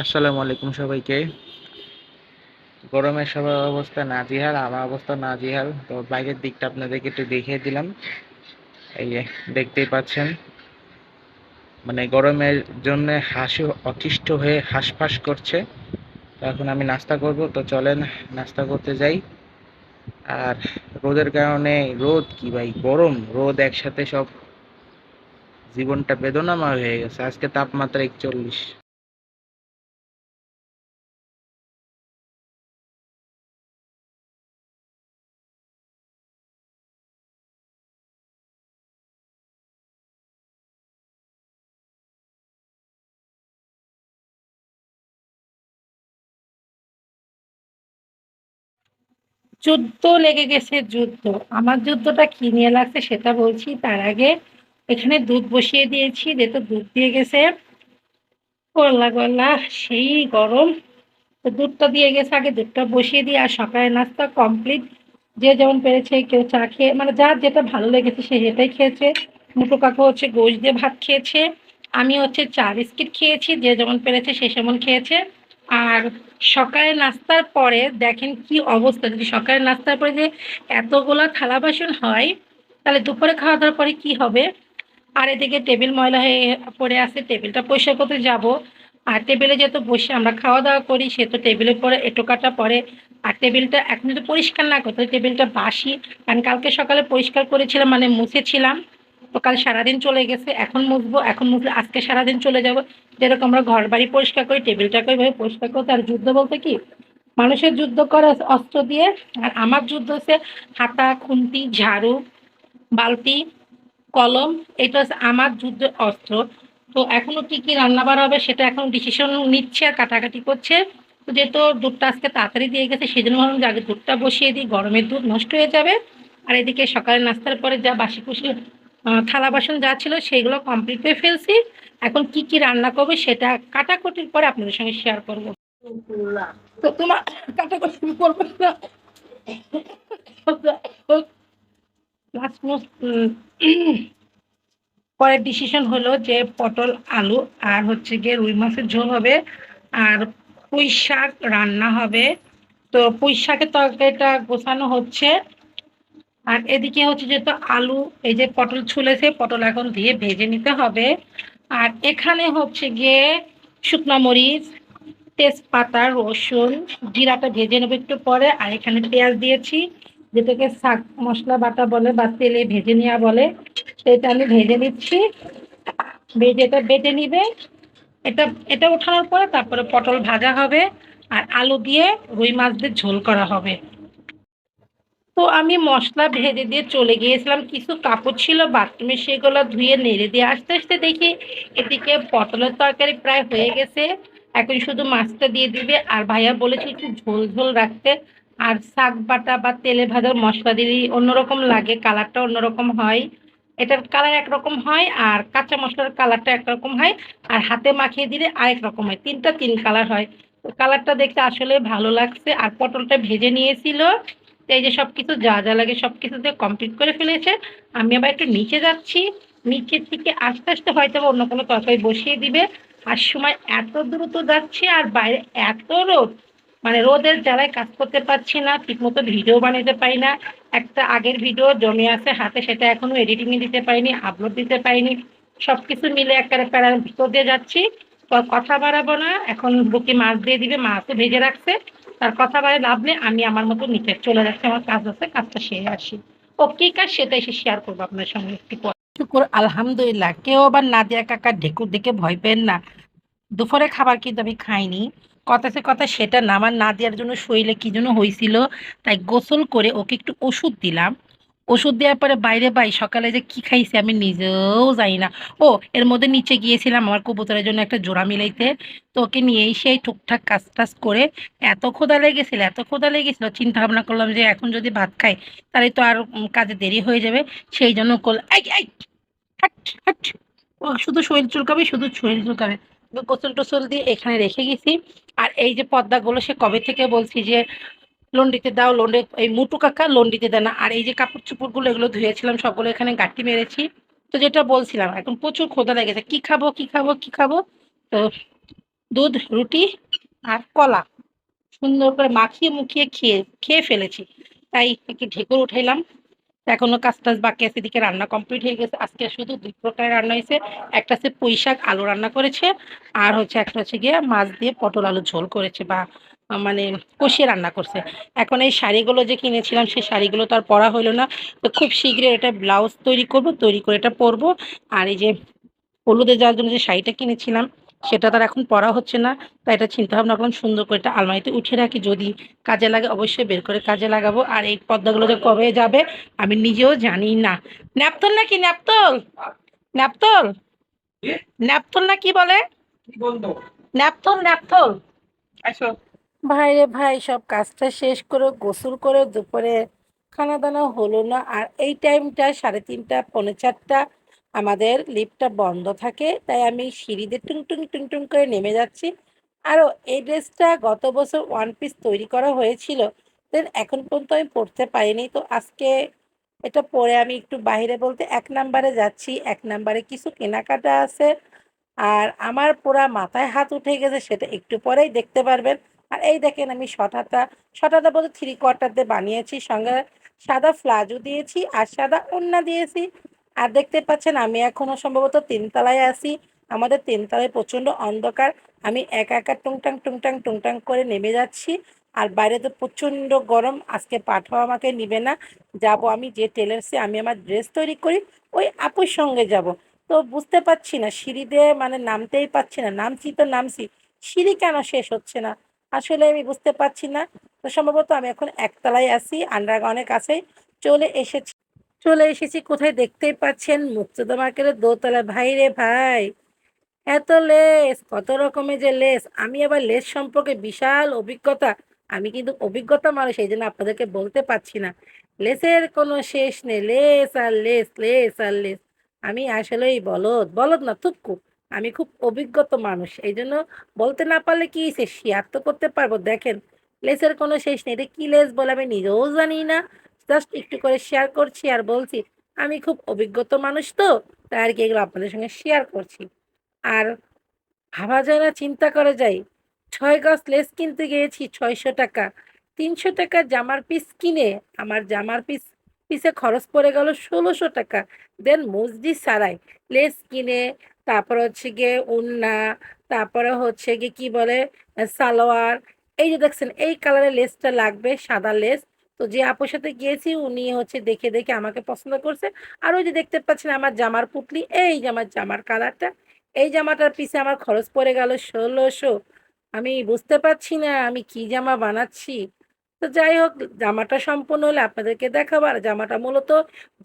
আসসালামু আলাইকুম সবাইকে। গরমের সবার অবস্থা নাজেহাল, আমার অবস্থা নাজেহাল। তো বাইরের দিকটা আপনাদেরকে একটু দেখিয়ে দিলাম। এই যে দেখতেই পাচ্ছেন, মানে গরমের জন্য হাঁসও অতিষ্ঠ হয়ে হাঁসফাঁস করছে। তো এখন আমি নাস্তা করব, তো চলেন নাস্তা করতে যাই। আর রোদের কারণে, রোদ কি ভাই, গরম রোদ একসাথে সব, জীবনটা বেদনাময় হয়ে গেছে। আজকে তাপমাত্রা 41। যুদ্ধ লেগে গেছে, যুদ্ধ। আমার যুদ্ধটা কি নিয়ে লাগছে সেটা বলছি। তার আগে এখানে দুধ বসিয়ে দিয়েছি, যেহেতু দুধ দিয়ে গেছে গলা গলা, সেই গরম। তো দুধটা দিয়ে গেছে, আগে দুধটা বসিয়ে দিয়ে আর সকালের নাস্তা কমপ্লিট। যে যেমন পেরেছে, কেউ চা খেয়ে, মানে যার যেটা ভালো লেগেছে সে সেটাই খেয়েছে। মুটু কাকু হচ্ছে গোশ দিয়ে ভাত খেয়েছে, আমি হচ্ছে চা বিস্কিট খেয়েছি, যে যেমন পেরেছে সে সেমন খেয়েছে। আর সকালের নাস্তার পরে দেখেন কি অবস্থা, যদি সকালের নাস্তার পরে যে এতগুলা থালা বাসন হয়, তাহলে দুপুরে খাওয়া দাওয়ার পরে কি হবে। আর এদিকে টেবিল ময়লা হয়ে পড়ে আছে, টেবিলটা পরিষ্কার করতে যাব। আর টেবিলে যেহেতু বসে আমরা খাওয়া দাওয়া করি, সে তো টেবিলের পরে এঁটো কাটা পড়ে। আর টেবিলটা এখন যদি পরিষ্কার না করতে, টেবিলটা বাসি। কারণ কালকে সকালে পরিষ্কার করেছিলাম, মানে মুছেছিলাম। তো কাল সারাদিন চলে গেছে, এখন মুছবো, এখন মুছলে আজকে সারাদিন চলে যাব। যেরকম আমরা ঘর বাড়ি পরিষ্কার করি, টেবিলটাকে ওইভাবে পরিষ্কার করতে। আর যুদ্ধ বলতে কি, মানুষের যুদ্ধ করে অস্ত্র দিয়ে, আর আমার যুদ্ধ হচ্ছে হাতা, খুন্তি, ঝাড়ু, বালতি, কলম। এটা হচ্ছে আমার যুদ্ধের অস্ত্র। তো এখনো কি কি রান্নাবাড়া হবে সেটা এখন ডিসিশন নিচ্ছে আর কাটাকাটি করছে। তো যেহেতু দুধটা আজকে তাড়াতাড়ি দিয়ে গেছে, সেই জন্য ভাবলাম যে আগে দুধটা বসিয়ে দিই, গরমের দুধ নষ্ট হয়ে যাবে। আর এদিকে সকালে নাস্তার পরে যা বাসি কুসি থালা বাসন যা ছিল সেগুলো কমপ্লিট করে ফেলছি। এখন কি কি রান্না করবে সেটা কাটাকুটির পরে আপনাদের সঙ্গে শেয়ার করব। তো তোমার কাটাকুটি করবে না? লাস্ট পরের ডিসিশন হলো যে পটল, আলু আর হচ্ছে গিয়ে রুই মাছের ঝোল হবে, আর পুঁই শাক রান্না হবে। তো পুঁই শাকের তরকারিটা গোছানো হচ্ছে। আর এদিকে হচ্ছে যেহেতু আলু, এই যে পটল ছুলেছে, পটল এখন দিয়ে ভেজে নিতে হবে। আর এখানে হচ্ছে গিয়ে শুকনো মরিচ, তেজপাতা, রসুন, জিরাটা ভেজে নেবো একটু পরে। আর এখানে পেঁয়াজ দিয়েছি, যেটাকে শাক মশলা বাটা বলে বা তেলে ভেজে নেওয়া বলে, সেটা আমি ভেজে নিচ্ছি। ভেজে এটা বেটে নিবে। এটা এটা ওঠানোর পরে তারপরে পটল ভাজা হবে, আর আলু দিয়ে রুই মাছ দিয়ে ঝোল করা হবে। তো আমি মশলা ভেজে দিয়ে চলে গিয়েছিলাম, কিছু কাপড় ছিল বাথরুমে, সেগুলো ধুয়ে নেড়ে দিয়ে আসতে আসতে দেখি এদিকে পটলের তরকারি প্রায় হয়ে গেছে। এখন শুধু মাছটা দিয়ে দিবে। আর ভাইয়া বলেছে একটু ঝোল ঝোল রাখতে। আর শাক বাটা বা তেলে ভাজার মশলা দিলেই অন্যরকম লাগে, কালারটা অন্যরকম হয়। এটার কালার একরকম হয়, আর কাঁচা মশলার কালারটা একরকম হয়, আর হাতে মাখিয়ে দিলে আরেক রকম হয়। তিন কালার হয়। তো কালারটা দেখতে আসলে ভালো লাগছে। আর পটলটা ভেজে নিয়েছিল। তো এই যে সবকিছু যা যা লাগে সবকিছু দিয়ে কমপ্লিট করে ফেলেছে। আমি আবার একটু নিচে যাচ্ছি, নিচের থেকে আস্তে আস্তে হয়তো অন্য কোনো তরকারি বসিয়ে দিবে। আর সময় এত দ্রুত যাচ্ছে, আর বাইরে এত রোদ, মানে রোদের জ্বালায় কাজ করতে পারছি না, ঠিকমতো ভিডিও বানাতে পারি না। একটা আগের ভিডিও জমে আছে হাতে, সেটা এখনো এডিটিংয়ে দিতে পারিনি, আপলোড দিতে পারিনি। সবকিছু মিলে একটা প্যারার ভিতর দিয়ে যাচ্ছি। তো কথা বাড়াবো না, এখন বুকে মাছ দিয়ে দিবে, মাছও ভেজে রাখছে। তার কথা বাড়ে লাভ নেই, আমি আমার মতো নিচে চলে যাচ্ছি, আমার কাজ আছে, কাজটা সেরে আসি। ও কি কাজ সেটা এসে শেয়ার করবো আপনার সঙ্গে একটু পরে। শুকুর আলহামদুলিল্লাহ, কেউ আবার নাদিয়া কাকার ঢেকুর দেখে ভয় পেন না। দুপুরে খাবার কিন্তু আমি খাইনি। কথাতে কথা সেটা না, আমার নাদিয়ার জন্য শরীরে কি জন্য হয়েছিল, তাই গোসল করে ওকে একটু ওষুধ দিলাম। ওষুধ দেওয়ার পরে বাইরে সকালে যে কি খাইছে আমি নিজেও জানি না। ও, এর মধ্যে নিচে গিয়েছিলাম আমার কবুতরের জন্য একটা জোড়া মিলাইতে। তো ওকে নিয়েই সেই টুকটাক কাজ টাজ করে এত ক্ষুধা লেগেছিল, এত ক্ষুধা লেগেছিল, চিন্তা ভাবনা করলাম যে এখন যদি ভাত খাই তাহলে তো আর কাজে দেরি হয়ে যাবে। সেই জন্য এই এই হাট, হাট। ও শুধু শরীর চুলকাবে, শুধু শরীর চুলকাবে। গোসল টোসল দিয়ে এখানে রেখে গেছি। আর এই যে পর্দাগুলো সে কবে থেকে বলছি যে লন্ডিতে দাও, লন্ডে এই মুটু কাকা লন্ডিতে দেয় না। আর এই যে কাপড় চোপড়গুলো এগুলো ধুয়েছিলাম সবগুলো এখানে গাঁটটি মেরেছি। তো যেটা বলছিলাম, এখন প্রচুর ক্ষুধা লেগেছে, কি খাবো কি খাবো কি খাবো। তো দুধ, রুটি আর কলা সুন্দর করে মাখিয়ে মুখিয়ে খেয়ে খেয়ে ফেলেছি। তাই একটু ঢেকুর উঠাইলাম। এখনো কাজ টাজ বাকি আছে, এদিকে রান্না কমপ্লিট হয়ে গেছে। আজকে শুধু ২ প্রকারের রান্না হয়েছে। একটা হচ্ছে পুঁই শাক আলু রান্না করেছে, আর হচ্ছে একটা হচ্ছে গিয়ে মাছ দিয়ে পটল আলু ঝোল করেছে, বা মানে কষিয়ে রান্না করছে। এখন এই শাড়িগুলো যে কিনেছিলাম সেই শাড়িগুলো তো আর পরা হলো না। তো খুব শীঘ্রই এটা ব্লাউজ তৈরি করব, তৈরি করে এটা পরবো। আর এই যে হলুদে যাওয়ার জন্য যে শাড়িটা কিনেছিলাম সেটা তো আর এখন পরা হচ্ছে না। তাই এটা চিন্তা ভাবনা করলাম সুন্দর করে এটা আলমারিতে উঠিয়ে রাখি, যদি কাজে লাগে অবশ্যই বের করে কাজে লাগাবো। আর এই পর্দাগুলো যে কবে যাবে আমি নিজেও জানি না। ন্যাপথল নাকি ন্যাপথল? ন্যাপথল? ন্যাপথল না কি বলে? Naphthol naphthol. আসো। ভাই রে ভাই, সব কাজটা শেষ করে গোসল করে দুপুরে খানা দানা হলো না। আর এই টাইমটা 3:30 পৌনে 4টা আমাদের লিফটটা বন্ধ থাকে, তাই আমি সিঁড়িতে টুং টুং টুং টুং করে নেমে যাচ্ছি। আরও এই ড্রেসটা গত বছর ওয়ান পিস তৈরি করা হয়েছিল, দেন এখন পর্যন্ত আমি পরতে পারিনি। তো আজকে এটা পরে আমি একটু বাইরে বলতে 1 নাম্বারে যাচ্ছি। 1 নাম্বারে কিছু কেনাকাটা আছে, আর আমার পুরা মাথায় হাত উঠে গেছে, সেটা একটু পরেই দেখতে পারবেন। আর এই দেখেন আমি শর্ট হাতা বলতে 3/4 দিয়ে বানিয়েছি, সঙ্গে সাদা প্লাজো দিয়েছি আর সাদা ওড়না দিয়েছি। আর দেখতে পাচ্ছেন আমি এখনো সম্ভবত 3 তলায় আছি। আমাদের 3 তলায় প্রচণ্ড অন্ধকার। আমি একা একা টুংটাং টুংটাং টুংটাং করে নেমে যাচ্ছি। আর বাইরে তো প্রচণ্ড গরম, আজকে পাঠাও আমাকে নিবে না। যাব আমি যে টেলার্সে আমি আমার ড্রেস তৈরি করি ওই আপুর সঙ্গে যাব। তো বুঝতে পারছি না, সিঁড়ি দিয়ে মানে নামতেই পারছি না, নামছি তো নামছি, সিঁড়ি কেন শেষ হচ্ছে না আসলে আমি বুঝতে পারছি না। তো সম্ভবত আমি এখন 1 তলায় আছি, আন্ডারগ্রাউন্ডের কাছেই চলে এসেছি। কোথায় দেখতেই পাচ্ছেন, মুক্তিযোদ্ধা মার্কেটের দোতলায়। ভাই রে ভাই, এত লেস, কত রকমের যে লেস! আমি আবার লেস সম্পর্কে বিশাল অভিজ্ঞতা। আমি কিন্তু অভিজ্ঞতা মানুষ, এইজন্য আপনাদেরকে বলতে পারছি না। লেসের কোনো শেষ নেই। লেস আর লেস, লেস আর লেস। আমি আসলেই বলদ, বলদ না থুক্কু। আমি খুব অভিজ্ঞত মানুষ। এইজন্য বলতে না পারলে কি হইছে? শেয়ার তো করতে পারবো। দেখেন, লেসের কোনো শেষ নেই। এটা কি লেস বলে আমি নিজেও জানি না। জাস্ট একটু করে শেয়ার করছি আর বলছি, আমি খুব অভিজ্ঞত মানুষ তো, তাই আরকি এগুলো আপনাদের সঙ্গে শেয়ার করছি। আর ভাবা যায় না, চিন্তা করা যায়। ৬ গজ লেস কিনতে গিয়েছি ৳৬০০। ৳৩০০ জামার পিস কিনে আমার জামার পিছে খরচ পড়ে গেল ৳১৬০০। দেন মজদি ছাড়াই লেস কিনে, তারপরে হচ্ছে গিয়ে ওড়না, তারপরে হচ্ছে গিয়ে কি বলে সালোয়ার। এই যে দেখছেন এই কালারের লেসটা লাগবে, সাদা লেস। তো যে আপুর সাথে গিয়েছি উনি হচ্ছে দেখে আমাকে পছন্দ করছে। আর ওই যে দেখতে পাচ্ছেন আমার জামার পুটলি, এই যে আমার জামার কালারটা। এই জামাটার পিছে আমার খরচ পড়ে গেল ১৬০০। আমি বুঝতে পারছি না আমি কি জামা বানাচ্ছি। তো যাই হোক, জামাটা সম্পূর্ণ হলে আপনাদেরকে দেখাবো। আর জামাটা মূলত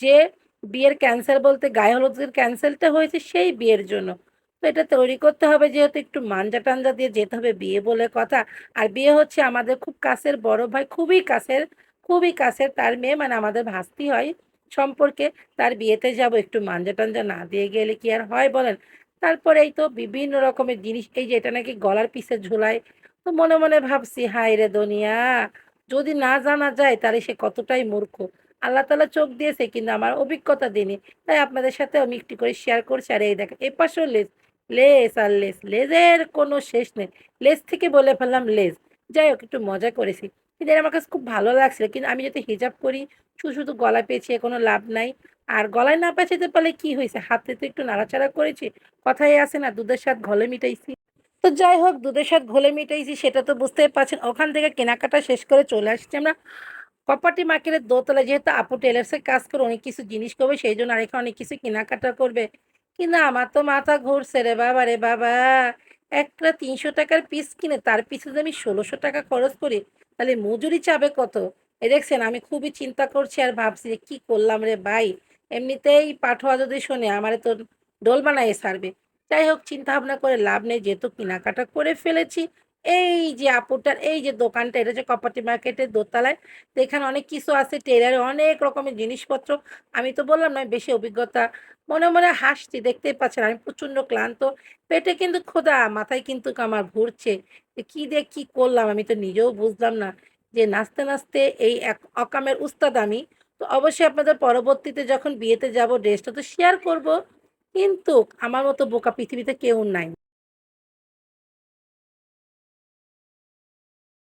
যে বিয়ের ক্যান্সেল বলতে গায়ে হলুদের ক্যান্সেলটা হয়েছে সেই বিয়ের জন্য। তো এটা তৈরি করতে হবে যেহেতু একটু মানজা-টানজা দিয়ে যেতে হবে, বিয়ে বলে কথা। আর বিয়ে হচ্ছে আমাদের খুব কাছের বড় ভাই, খুবই কাছের তার মেয়ে, মানে আমাদের ভাস্তি হয় সম্পর্কে। তার বিয়েতে যাবো, একটু মানজা-টানজা না দিয়ে গেলে কি আর হয় বলেন? তারপরে এই তো বিভিন্ন রকমের জিনিস, এই যে এটা নাকি গলার পিছে ঝোলায়। তো মনে মনে ভাবছি, হায় রে দুনিয়া, যদি না জানা যায় তাহলে সে কতটাই মূর্খ। আল্লাহ তাআলা চোখ দিয়েছে কিন্তু আমার অভিজ্ঞতা দেয়নি। তাই আপনাদের সাথে আমি একটু করে শেয়ার করছি। আর এই দেখেন এপাশেও লেস, লেস আর লেস, লেজের কোনো শেষ নেই। লেস থেকে বলে ফেললাম লেস। যাই হোক, একটু মজা করেছি। কিন্তু এটা আমার কাছে খুব ভালো লাগছিল। কিন্তু আমি যদি হিজাব করি, শুধু গলায় পেঁচিয়ে কোনো লাভ নাই। আর গলায় না পেঁচাতে পারলে কি হইছে? হাতে তো একটু নাড়াচাড়া করেছি। কথায় আছে না, দুধের স্বাদ ঘোলে মিটাইছি। তো যাই হোক, দুধের স্বাদ ঘোলে মিটাইছি সেটা তো বুঝতেই পারছেন। ওখান থেকে কেনাকাটা শেষ করে চলে আসছি আমরা কপাটি মার্কেটের দোতলায়। যেহেতু আপু টেলার্সের কাজ করে অনেক কিছু জিনিস করবে, সেইজন্য আর এখানে অনেক কিছু কেনাকাটা করবে। কিন্তু আমার তো মাথা ঘুরছে রে বাবা রে বাবা! একটা ৳৩০০ পিস কিনে তার পিছে যদি আমি ৳১৬০০ খরচ করি, তাহলে মজুরি চাবে কত? এই দেখছেন আমি খুবই চিন্তা করছি আর ভাবছি যে কি করলাম রে ভাই! এমনিতেই পাঠোয়া যদি শোনে আমারে তো ডোল বানায়ে ছাড়বে। যাই হোক, চিন্তা ভাবনা করে লাভ নেই, যেহেতু কেনাকাটা করে ফেলেছি। এই যে আপুটার এই যে দোকানটা, এটা হচ্ছে কপাটি মার্কেটের দোতলায়। তো এখানে অনেক কিছু আছে, টেইলারের অনেক রকমের জিনিসপত্র। আমি তো বললাম না বেশি অভিজ্ঞতা। মনে হাসছি, দেখতেই পাচ্ছেন আমি প্রচণ্ড ক্লান্ত। পেটে কিন্তু ক্ষুধা, মাথায় কিন্তু আমার ঘুরছে। যে কি দিয়ে কি করলাম আমি তো নিজেও বুঝলাম না। যে নাচতে এই এক অকামের উস্তাদ আমি। তো অবশ্যই আপনাদের পরবর্তীতে যখন বিয়েতে যাব ড্রেসটা তো শেয়ার করব। কিন্তু আমার মতো বোকা পৃথিবীতে কেউ নাই।